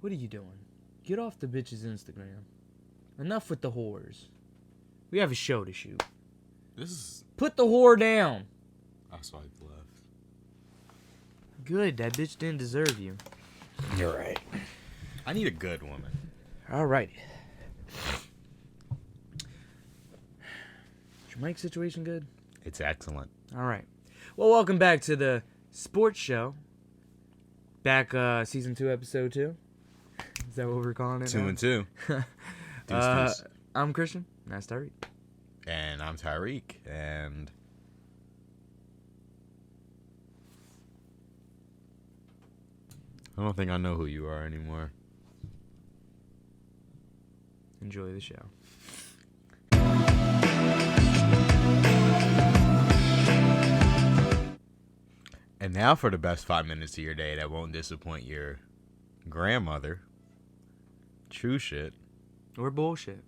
What are you doing? Get off the bitch's Instagram. Enough with the whores. We have a show to shoot. Put the whore down. I swiped left. Good, that bitch didn't deserve you. You're right. I need a good woman. Alrighty. Is your mic situation good? It's excellent. Alright. Well, welcome back to the sports show. Back, season 2, episode 2. Is that what we're calling it? 2 now? and 2. Deuce. I'm Christian. That's Tariq. And I'm Tyreek. And I don't think I know who you are anymore. Enjoy the show. And now for the best 5 minutes of your day that won't disappoint your grandmother. True shit. Or bullshit.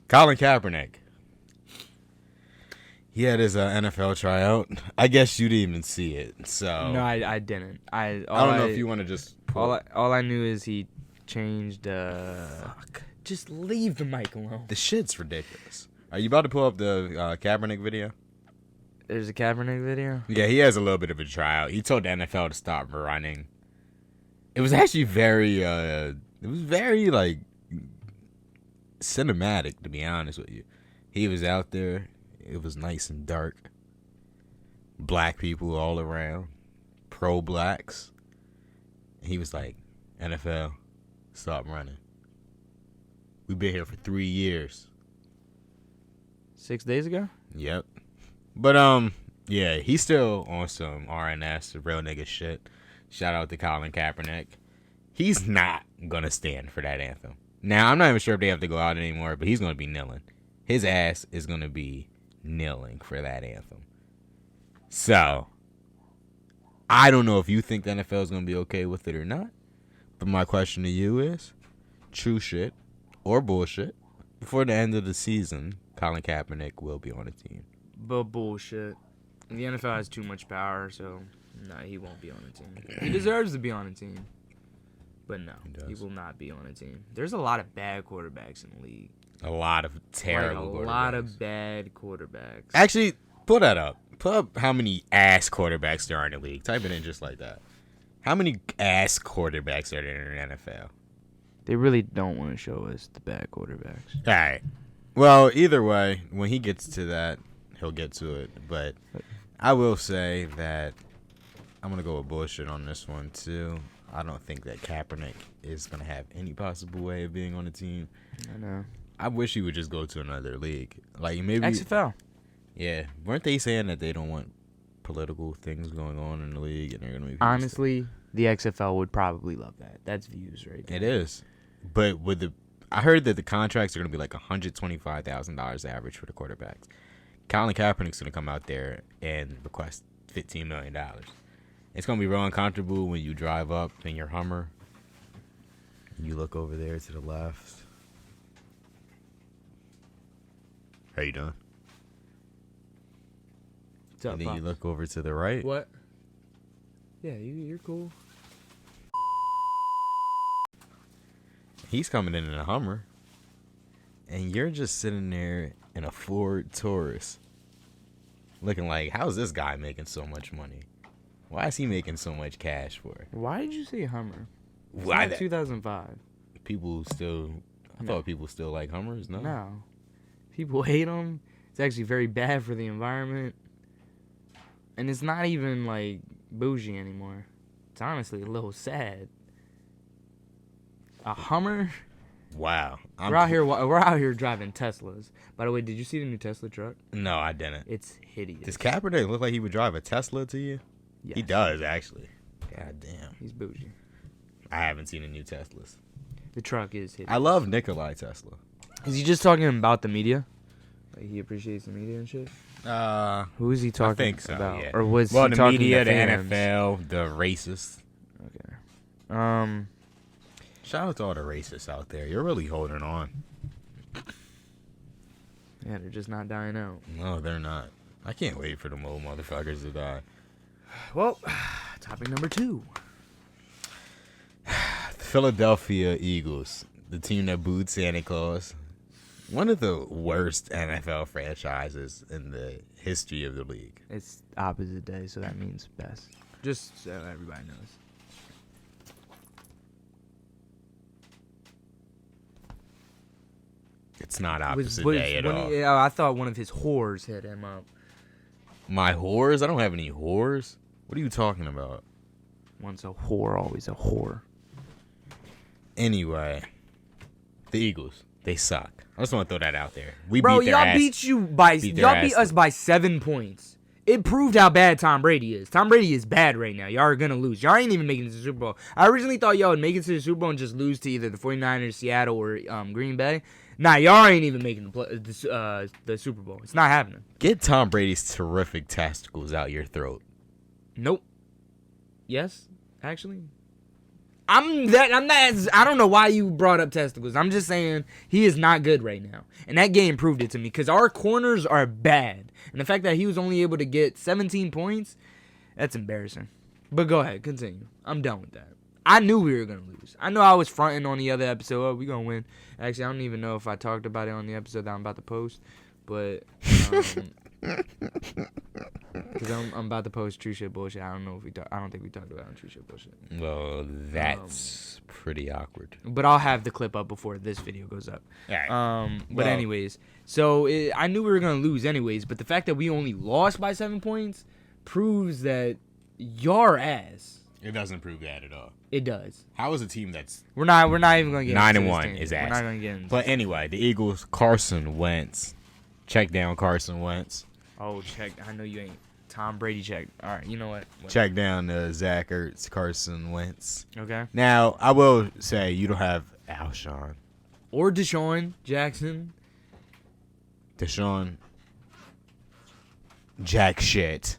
Colin Kaepernick. He had his NFL tryout. I guess you didn't even see it. So No, I didn't. I don't know if you want to just all I knew is he changed. Fuck. Just leave the mic alone. The shit's ridiculous. Are you about to pull up the Kaepernick video? There's a Kaepernick video? Yeah, he has a little bit of a tryout. He told the NFL to stop running. It was actually very like cinematic, to be honest with you. He was out there. It was nice and dark. Black people all around. Pro-blacks. He was like, NFL, stop running. We've been here for 3 years. 6 days ago? Yep. But, yeah, he's still on some RNS, real nigga shit. Shout out to Colin Kaepernick. He's not going to stand for that anthem. Now, I'm not even sure if they have to go out anymore, but he's going to be kneeling. His ass is going to be kneeling for that anthem. So, I don't know if you think the NFL is going to be okay with it or not. But my question to you is, true shit or bullshit, before the end of the season, Colin Kaepernick will be on the team. But bullshit. The NFL has too much power, so no, he won't be on the team. He deserves to be on a team. But no, he will not be on a team. There's a lot of bad quarterbacks in the league. A lot of terrible quarterbacks. A lot of bad quarterbacks. Actually, pull that up. Pull up how many ass quarterbacks there are in the league. Type it in just like that. How many ass quarterbacks are there in the NFL? They really don't want to show us the bad quarterbacks. All right. Well, either way, when he gets to that, he'll get to it. But I will say that I'm going to go with bullshit on this one, too. I don't think that Kaepernick is going to have any possible way of being on the team. I know. I wish he would just go to another league. Like maybe XFL. Yeah. Weren't they saying that they don't want political things going on in the league and they're going to be Honestly, the XFL would probably love that. That's views right there. It is. But I heard that the contracts are going to be like $125,000 average for the quarterbacks. Colin Kaepernick's going to come out there and request $15 million. It's going to be real uncomfortable when you drive up in your Hummer and you look over there to the left. How you doing? What's up, and then Pops? you look over to the right. What? Yeah, you're cool. He's coming in a Hummer. And you're just sitting there in a Ford Taurus. Looking like, how's this guy making so much money? Why is he making so much cash for it? Why did you say Hummer? It's Why not 2005. People still... I thought people still like Hummers, no? No. People hate them. It's actually very bad for the environment. And it's not even, like, bougie anymore. It's honestly a little sad. A Hummer? Wow. We're out here driving Teslas. By the way, did you see the new Tesla truck? No, I didn't. It's hideous. Does Kaepernick look like he would drive a Tesla to you? Yes. He does, actually. God damn. He's bougie. I haven't seen the new Teslas. The truck is hideous. I love Nikolai Tesla. Is he just talking about the media? Like he appreciates the media and shit? Who is he talking I think so, about? yeah. Or was well, he the talking media, to the fans? NFL, the racists. Okay. Shout out to all the racists out there. You're really holding on. Yeah, they're just not dying out. No, they're not. I can't wait for them old motherfuckers to die. Well, topic number 2. The Philadelphia Eagles, the team that booed Santa Claus. One of the worst NFL franchises in the history of the league. It's opposite day, so that means best. Just so everybody knows. It's not opposite day at all. I thought one of his whores hit him up. My whores? I don't have any whores. What are you talking about? Once a whore, always a whore. Anyway, the Eagles, they suck. I just want to throw that out there. Y'all beat us by 7 points. It proved how bad Tom Brady is. Tom Brady is bad right now. Y'all are going to lose. Y'all ain't even making it to the Super Bowl. I originally thought y'all would make it to the Super Bowl and just lose to either the 49ers, Seattle, or Green Bay. Nah, y'all ain't even making the Super Bowl. It's not happening. Get Tom Brady's terrific testicles out your throat. Nope. Yes, actually. I don't know why you brought up testicles. I'm just saying he is not good right now. And that game proved it to me because our corners are bad. And the fact that he was only able to get 17 points, that's embarrassing. But go ahead, continue. I'm done with that. I knew we were going to lose. I know I was fronting on the other episode. Oh, we're going to win. Actually, I don't even know if I talked about it on the episode that I'm about to post. But because I'm about to post true shit bullshit. I don't think we talked about it on true shit bullshit. Well, that's pretty awkward. But I'll have the clip up before this video goes up. All right. But anyways, so I knew we were gonna lose anyways. But the fact that we only lost by 7 points proves that your ass. It doesn't prove that at all. It does. How is a team that's we're not even gonna get 9-1 is ass. We're not gonna get into But anyway, the Eagles, Carson Wentz. Check down Carson Wentz. Oh, check. I know you ain't. Tom Brady checked. All right, you know what? Check down Zach Ertz, Carson Wentz. Okay. Now, I will say you don't have Alshon. Or Deshaun Jackson. Deshaun. Jack shit.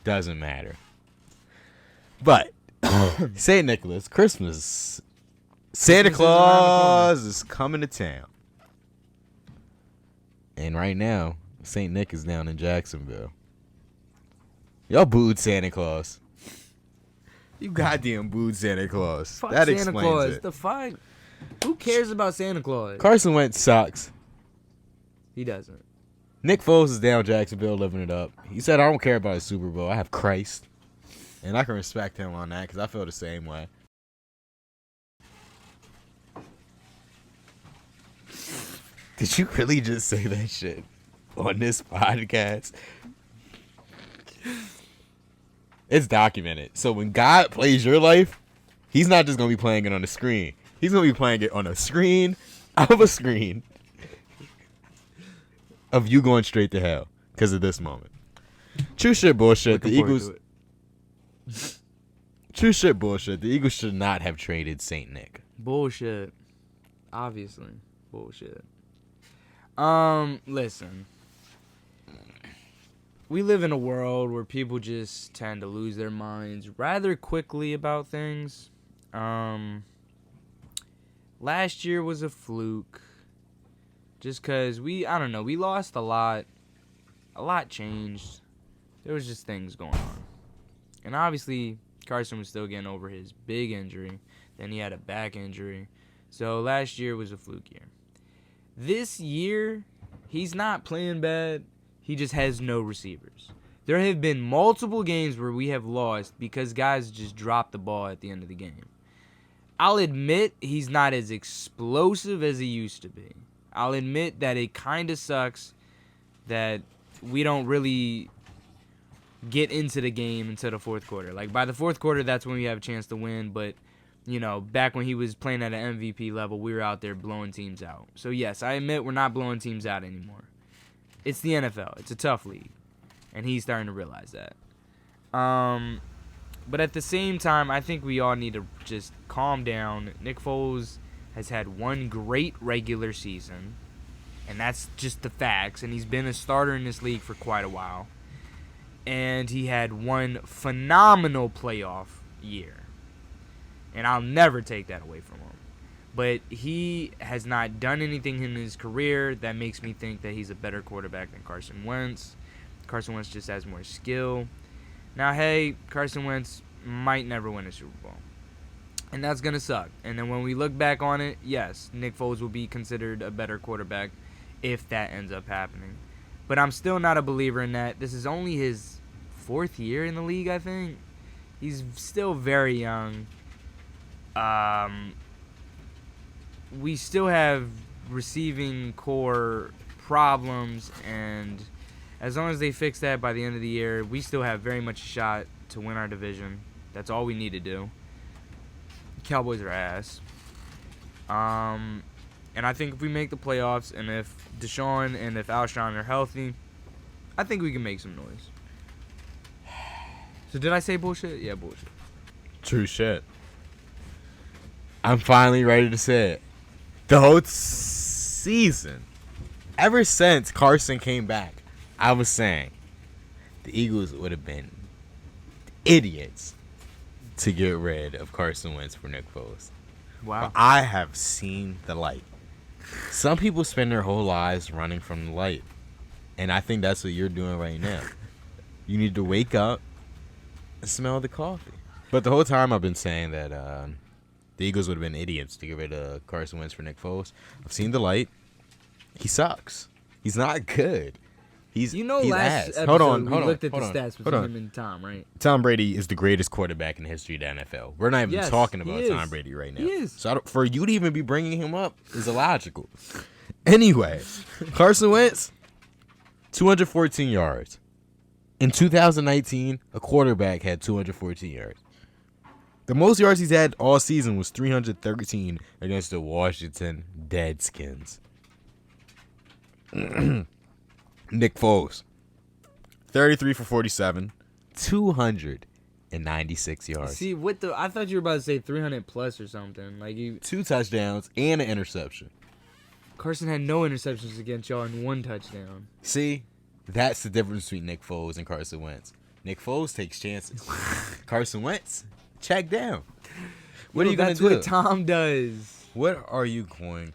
Doesn't matter. But, St. Nicholas, Christmas. Santa Claus is coming to town. And right now, St. Nick is down in Jacksonville. Y'all booed Santa Claus. You goddamn booed Santa Claus. Fuck that Santa explains Claus. it. The fuck? Who cares about Santa Claus? Carson Wentz sucks. He doesn't. Nick Foles is down in Jacksonville living it up. He said, I don't care about a Super Bowl. I have Christ. And I can respect him on that because I feel the same way. Did you really just say that shit on this podcast? It's documented. So when God plays your life, he's not just going to be playing it on the screen. He's going to be playing it on a screen of a screen of you going straight to hell because of this moment. True shit bullshit. The Eagles. True shit bullshit. The Eagles should not have traded St. Nick. Bullshit. Obviously. Bullshit. Listen. We live in a world where people just tend to lose their minds rather quickly about things. Last year was a fluke. Just because we lost a lot. A lot changed. There was just things going on. And obviously, Carson was still getting over his big injury. Then he had a back injury. So last year was a fluke year. This year, he's not playing bad. He just has no receivers. There have been multiple games where we have lost because guys just dropped the ball at the end of the game. I'll admit he's not as explosive as he used to be. I'll admit that it kind of sucks that we don't really get into the game until the fourth quarter. Like, by the fourth quarter, that's when we have a chance to win. But, back when he was playing at an MVP level, we were out there blowing teams out. So, yes, I admit we're not blowing teams out anymore. It's the NFL. It's a tough league. And he's starting to realize that. But at the same time, I think we all need to just calm down. Nick Foles has had one great regular season. And that's just the facts. And he's been a starter in this league for quite a while. And he had one phenomenal playoff year. And I'll never take that away from him. But he has not done anything in his career that makes me think that he's a better quarterback than Carson Wentz. Carson Wentz just has more skill. Now, hey, Carson Wentz might never win a Super Bowl. And that's going to suck. And then when we look back on it, yes, Nick Foles will be considered a better quarterback if that ends up happening. But I'm still not a believer in that. This is only his 4th year in the league, I think. He's still very young. We still have receiving core problems, and as long as they fix that by the end of the year, we still have very much a shot to win our division. That's all we need to do. Cowboys are ass. And I think if we make the playoffs, and if Deshaun and if Alshon are healthy, I think we can make some noise. So did I say bullshit? Yeah, bullshit. True shit. I'm finally ready to say it. The whole season, ever since Carson came back, I was saying the Eagles would have been idiots to get rid of Carson Wentz for Nick Foles. Wow. But I have seen the light. Some people spend their whole lives running from the light, and I think that's what you're doing right now. You need to wake up and smell the coffee. But the whole time I've been saying that the Eagles would have been idiots to get rid of Carson Wentz for Nick Foles. I've seen the light. He sucks. He's not good. He's last ass. episode we looked at the stats between him and Tom, right? Tom Brady is the greatest quarterback in the history of the NFL. We're not even talking about Tom Brady right now. He is. So for you to even be bringing him up is illogical. Anyway, Carson Wentz, 214 yards. In 2019, a quarterback had 214 yards. The most yards he's had all season was 313 against the Washington Deadskins. Nick Foles, 33 for 47, 296 yards. See, I thought you were about to say 300 plus or something. Like 2 touchdowns and an interception. Carson had no interceptions against y'all and 1 touchdown. See, that's the difference between Nick Foles and Carson Wentz. Nick Foles takes chances. Carson Wentz, check down. What are you going to do? That's what Tom does. What are you going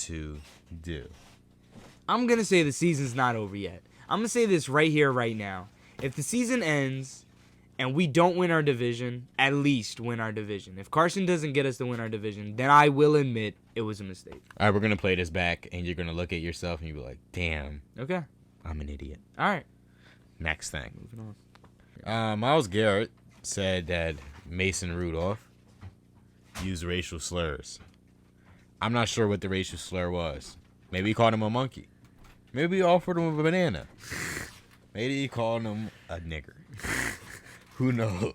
to do? I'm going to say the season's not over yet. I'm going to say this right here, right now. If the season ends and we don't win our division, at least win our division. If Carson doesn't get us to win our division, then I will admit it was a mistake. All right, we're going to play this back, and you're going to look at yourself, and you'll be like, damn. Okay. I'm an idiot. All right. Next thing. Moving on. Myles Garrett said that Mason Rudolph used racial slurs. I'm not sure what the racial slur was. Maybe he called him a monkey. Maybe he offered him a banana. Maybe he called him a nigger. Who knows?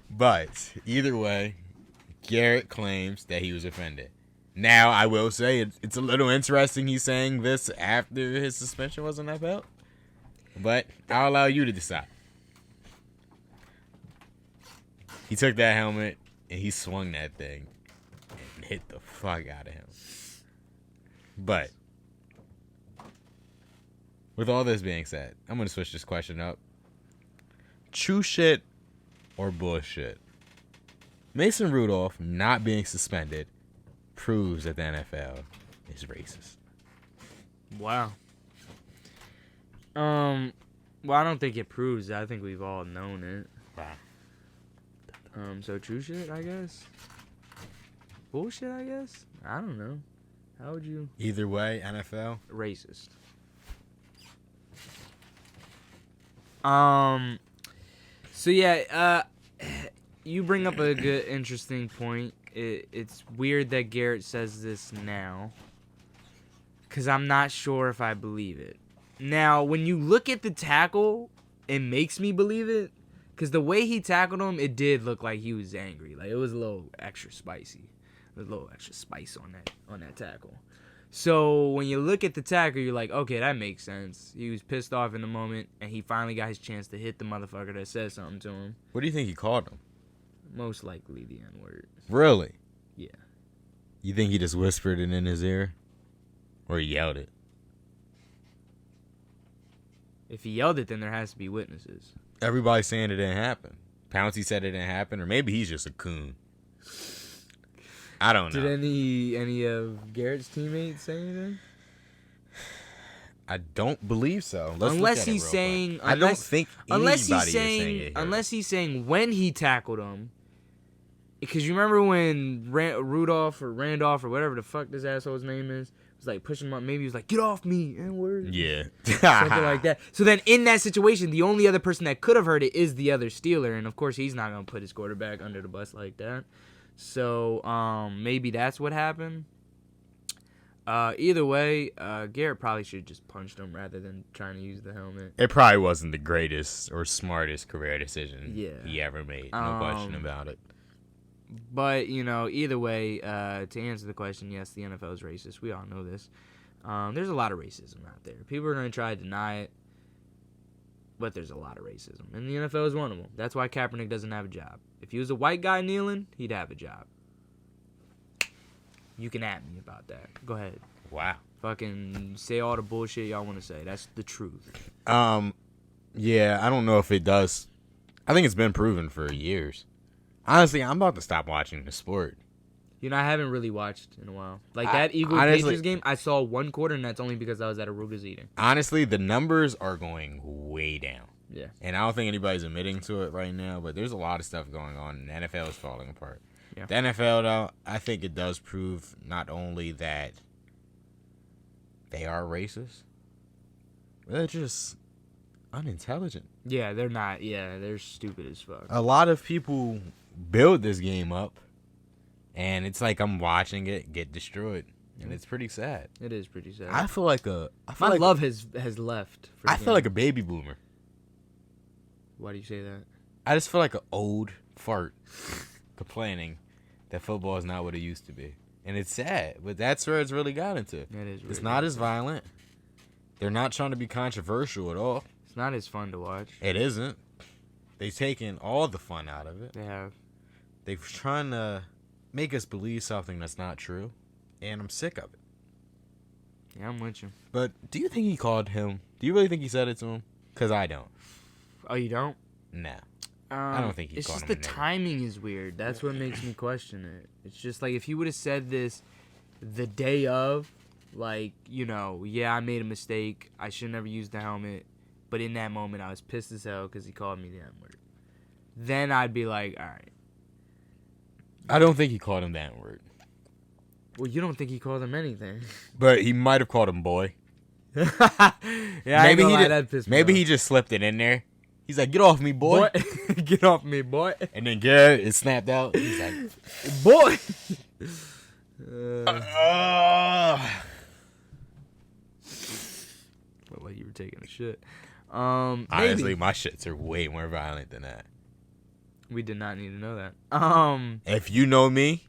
But either way, Garrett claims that he was offended. Now, I will say it's a little interesting he's saying this after his suspension wasn't upheld. But I'll allow you to decide. He took that helmet and he swung that thing and hit the fuck out of him. But with all this being said, I'm going to switch this question up. True shit or bullshit? Mason Rudolph not being suspended proves that the NFL is racist. Wow. Well, I don't think it proves that. I think we've all known it. Wow. So true shit, I guess. Bullshit, I guess. I don't know. How would you? Either way, NFL Racist. So yeah, you bring up a good, interesting point. It's weird that Garrett says this now, because I'm not sure if I believe it. Now, when you look at the tackle, it makes me believe it, because the way he tackled him, it did look like he was angry. Like, it was a little extra spicy. A little extra spice on that tackle. So when you look at the tackle, you're like, okay, that makes sense. He was pissed off in the moment, and he finally got his chance to hit the motherfucker that said something to him. What do you think he called him? Most likely the N-word. Really? Yeah. You think he just whispered it in his ear? Or he yelled it? If he yelled it, then there has to be witnesses. Everybody's saying it didn't happen. Pouncey said it didn't happen, or maybe he's just a coon. I don't know. Did any of Garrett's teammates say anything? I don't believe so. Unless he's saying, I don't think anybody is saying it. Unless he's saying when he tackled him, Because you remember when Rudolph or Randolph or whatever the fuck this asshole's name is was like pushing him up. Maybe he was like, "Get off me," N-word. Yeah. Something like that. So then in that situation, the only other person that could have heard it is the other Steeler. And of course, he's not going to put his quarterback under the bus like that. So maybe that's what happened. Either way, Garrett probably should have just punched him rather than trying to use the helmet. It probably wasn't the greatest or smartest career decision he ever made. No question about it. But, either way, to answer the question, yes, the NFL is racist. We all know this. There's a lot of racism out there. People are going to try to deny it, but there's a lot of racism. And the NFL is one of them. That's why Kaepernick doesn't have a job. If he was a white guy kneeling, he'd have a job. You can at me about that. Go ahead. Wow. Fucking say all the bullshit y'all want to say. That's the truth. Yeah, I don't know if it does. I think it's been proven for years. Honestly, I'm about to stop watching the sport. I haven't really watched in a while. Like that Eagles-Patriots game, I saw one quarter, and that's only because I was at Aruga's eating. Honestly, the numbers are going way down. Yeah. And I don't think anybody's admitting to it right now, but there's a lot of stuff going on, and the NFL is falling apart. Yeah. The NFL, though, I think it does prove not only that they are racist, but they're just unintelligent. Yeah, they're not. Yeah, they're stupid as fuck. A lot of people build this game up, and it's like I'm watching it get destroyed, and it's pretty sad. It is pretty sad. I feel like my love has left. I feel like a baby boomer. Why do you say that? I just feel like an old fart complaining that football is not what it used to be, and it's sad. But that's where it's really got into. It is. Really it's not as violent. They're not trying to be controversial at all. It's not as fun to watch. It isn't. They've taken all the fun out of it. They have. They're trying to make us believe something that's not true, and I'm sick of it. Yeah, I'm with you. But do you think he called him? Do you really think he said it to him? Because I don't. Oh, you don't? Nah. I don't think he called him. It's just the timing is weird. That's what makes me question it. It's just like if he would have said this the day of, like, yeah, I made a mistake. I should never use the helmet. But in that moment, I was pissed as hell because he called me the N-word. Then I'd be like, all right. I don't think he called him the N-word. Well, you don't think he called him anything. But he might have called him boy. Yeah, maybe he just slipped it in there. He's like, get off me, boy. Get off me, boy. And then Garrett is snapped out. He's like, boy. Looked like you were taking a shit. Honestly, maybe. my shits are way more violent than that. We did not need to know that. If you know me,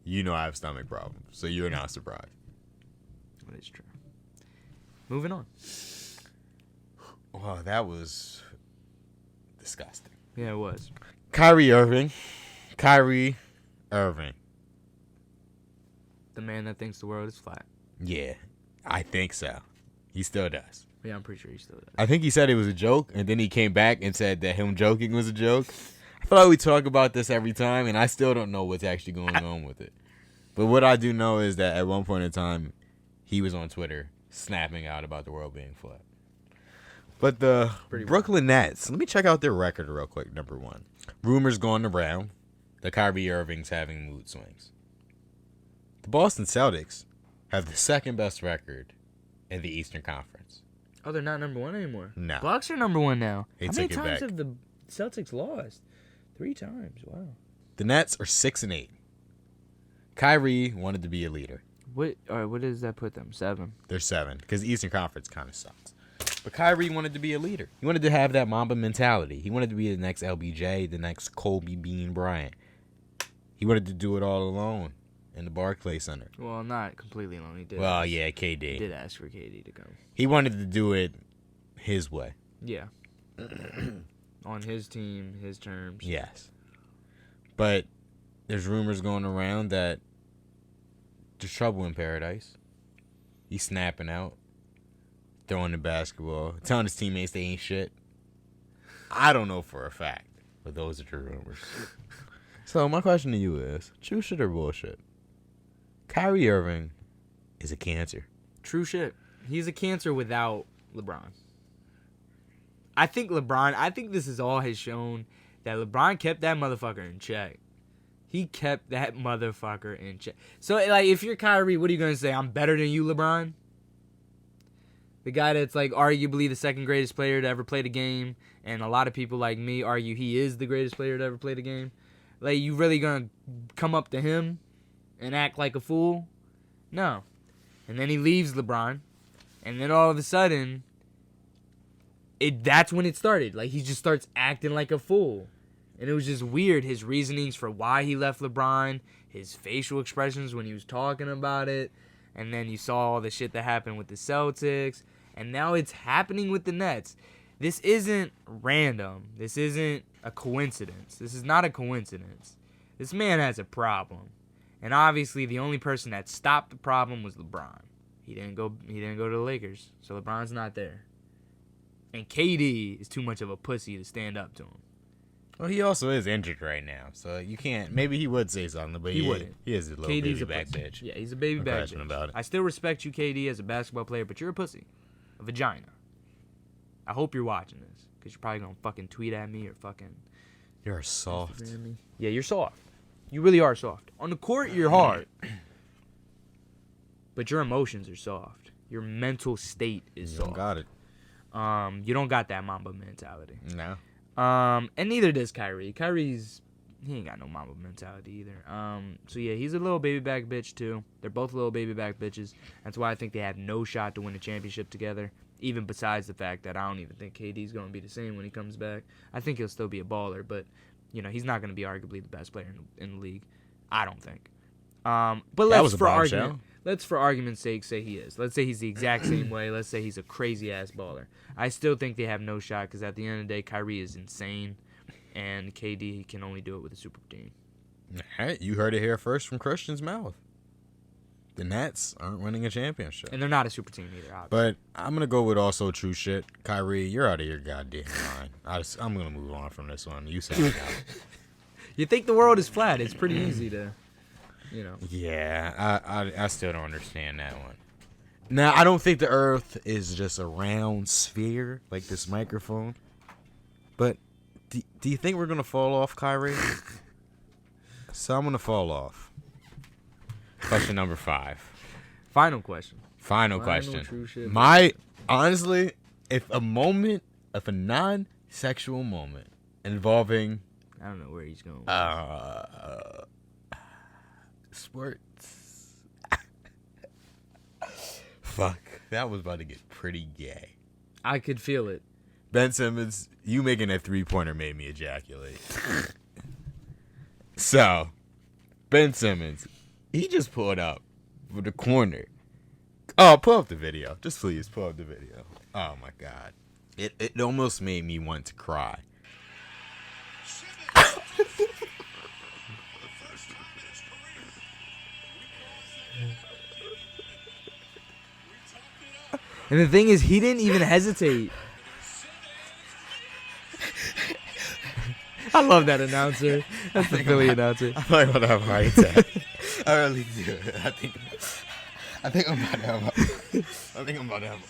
you know I have stomach problems, so you're not surprised. That is true. Moving on. Wow, that was disgusting. Yeah, it was. Kyrie Irving. The man that thinks the world is flat. Yeah, I think so. He still does. Yeah, I'm pretty sure he still does. I think he said it was a joke, and then he came back and said that him joking was a joke. I feel like we talk about this every time, and I still don't know what's actually going on with it. But what I do know is that at one point in time, he was on Twitter snapping out about the world being flat. But the Brooklyn Nets, let me check out their record real quick, number one. Rumors going around that Kyrie Irving's having mood swings. The Boston Celtics have the second best record in the Eastern Conference. Oh, they're not number one anymore? No. Bucks are number one now. They How took many it times back. have the Celtics lost? 3 times. Wow. The Nets are 6-8. Kyrie wanted to be a leader. What does that put them? 7? They're 7 because the Eastern Conference kind of sucks. But Kyrie wanted to be a leader. He wanted to have that Mamba mentality. He wanted to be the next LBJ, the next Kobe Bean Bryant. He wanted to do it all alone in the Barclays Center. Well, not completely alone. He did. Well, yeah, KD. He did ask for KD to come. He wanted to do it his way. Yeah. On his team, his terms. Yes. But there's rumors going around that there's trouble in paradise. He's snapping out, throwing the basketball, telling his teammates they ain't shit. I don't know for a fact, but those are the rumors. So my question to you is, true shit or bullshit? Kyrie Irving is a cancer. True shit. He's a cancer without LeBron. I think this is all has shown that LeBron kept that motherfucker in check. He kept that motherfucker in check. So, like, if you're Kyrie, what are you going to say? I'm better than you, LeBron? The guy that's, like, arguably the second greatest player to ever play the game, and a lot of people like me argue he is the greatest player to ever play the game. Like, you really going to come up to him and act like a fool? No. And then he leaves LeBron, and then all of a sudden, that's when it started. Like, he just starts acting like a fool. And it was just weird, his reasonings for why he left LeBron, his facial expressions when he was talking about it, and then you saw all the shit that happened with the Celtics, and now it's happening with the Nets. This isn't random. This isn't a coincidence. This is not a coincidence. This man has a problem. And obviously the only person that stopped the problem was LeBron. He didn't go to the Lakers, so LeBron's not there. And KD is too much of a pussy to stand up to him. Well, he also is injured right now, so you can't. Maybe he would say something, but he wouldn't. He is a little KD's baby a back pussy. bitch. Yeah, he's a baby back bitch. About it. I still respect you, KD, as a basketball player, but you're a pussy, a vagina. I hope you're watching this, because you're probably gonna fucking tweet at me or fucking. You're soft. Yeah, you're soft. You really are soft. On the court, you're hard, but your emotions are soft. Your mental state is soft. You don't got it. You don't got that Mamba mentality. No. And neither does Kyrie. He ain't got no Mamba mentality either. So yeah, he's a little baby back bitch too. They're both little baby back bitches. That's why I think they have no shot to win a championship together. Even besides the fact that I don't even think KD's going to be the same when he comes back. I think he'll still be a baller, but you know he's not going to be arguably the best player in the league. I don't think. But let's for argument's sake say he is. Let's say he's the exact same way. Let's say he's a crazy ass baller. I still think they have no shot because at the end of the day, Kyrie is insane, and KD can only do it with a super team. All right, you heard it here first from Christian's mouth. The Nets aren't winning a championship. And they're not a super team either, obviously. But I'm going to go with also true shit. Kyrie, you're out of your goddamn mind. I'm going to move on from this one. You said it out. You think the world is flat. It's pretty easy to, you know. Yeah, I still don't understand that one. Now, I don't think the earth is just a round sphere like this microphone. But do you think we're going to fall off, Kyrie? So I'm going to fall off. Question number 5. Final question. Final question. Honestly, if a non-sexual moment involving, I don't know where he's going. Sports. Fuck, that was about to get pretty gay. I could feel it. Ben Simmons, you making that 3-pointer made me ejaculate. So, Ben Simmons. He just pulled up for the corner. Oh, pull up the video. Just please, pull up the video. Oh, my God. It almost made me want to cry. And the thing is, he didn't even hesitate. I love that announcer. That's the Philly announcer. I'm like, about to have a heart attack. I really do. I think I'm about to have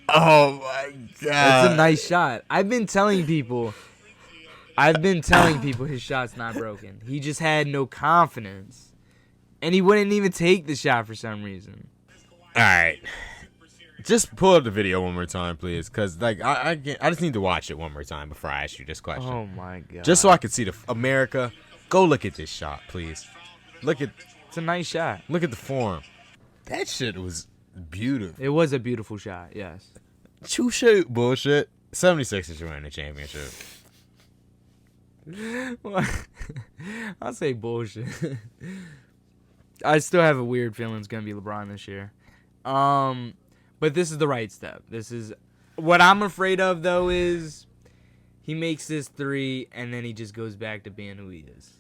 Oh my God. That's a nice shot. I've been telling people his shot's not broken. He just had no confidence. And he wouldn't even take the shot for some reason. All right. Just pull up the video one more time, please, because like I just need to watch it one more time before I ask you this question. Oh my God! Just so I can see America. Go look at this shot, please. It's a nice shot. Look at the form. That shit was beautiful. It was a beautiful shot. Yes. True shit, bullshit. 76ers are winning the championship. Well, I'll say bullshit. I still have a weird feeling it's gonna be LeBron this year. But this is the right step. This is what I'm afraid of, though, is he makes this 3 and then he just goes back to being who he is,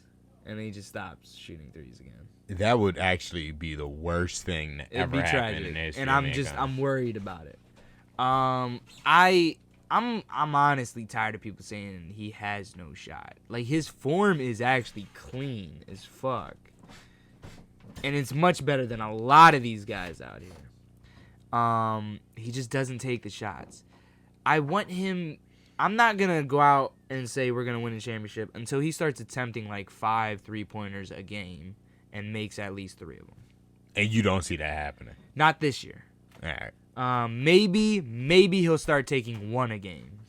and then he just stops shooting threes again. That would actually be the worst thing that ever happened in history. And I'm worried about it. I'm honestly tired of people saying he has no shot. Like, his form is actually clean as fuck, and it's much better than a lot of these guys out here. He just doesn't take the shots. I'm not gonna go out and say we're going to win a championship until he starts attempting like 5 3-pointers a game and makes at least 3 of them. And you don't see that happening. Not this year. All right. Maybe he'll start taking 1 a game.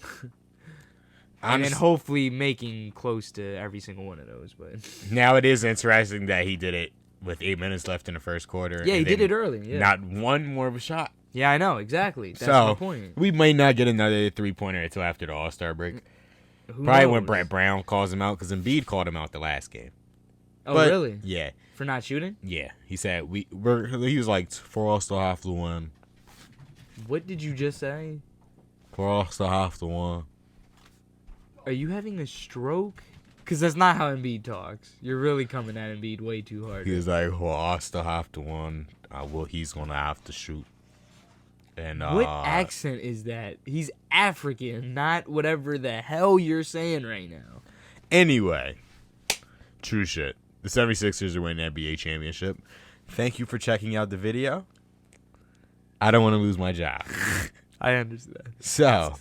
And then hopefully making close to every single one of those. But now it is interesting that he did it with 8 minutes left in the first quarter. Yeah, he did it early. Yeah. Not one more of a shot. Yeah, I know. Exactly. That's my point. We may not get another 3-pointer until after the All-Star break. Probably when Brett Brown calls him out, because Embiid called him out the last game. Oh, really? Yeah. For not shooting? Yeah. He said, he was like, for us to have to win. What did you just say? For us to have to win. Are you having a stroke? Because that's not how Embiid talks. You're really coming at Embiid way too hard. He was like, for us to have to win, he's going to have to shoot. And what accent is that? He's African, not whatever the hell you're saying right now. Anyway, true shit. The 76ers are winning the NBA championship. Thank you for checking out the video. I don't want to lose my job. I understand. So,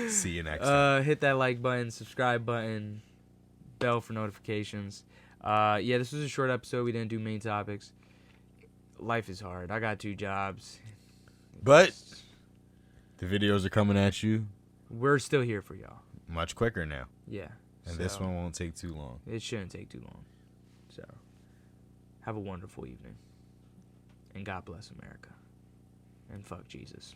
see you next time. Hit that like button, subscribe button, bell for notifications. Yeah, this was a short episode. We didn't do main topics. Life is hard. I got 2 jobs. But the videos are coming at you. We're still here for y'all. Much quicker now. Yeah. And this one won't take too long. It shouldn't take too long. So, have a wonderful evening. And God bless America. And fuck Jesus.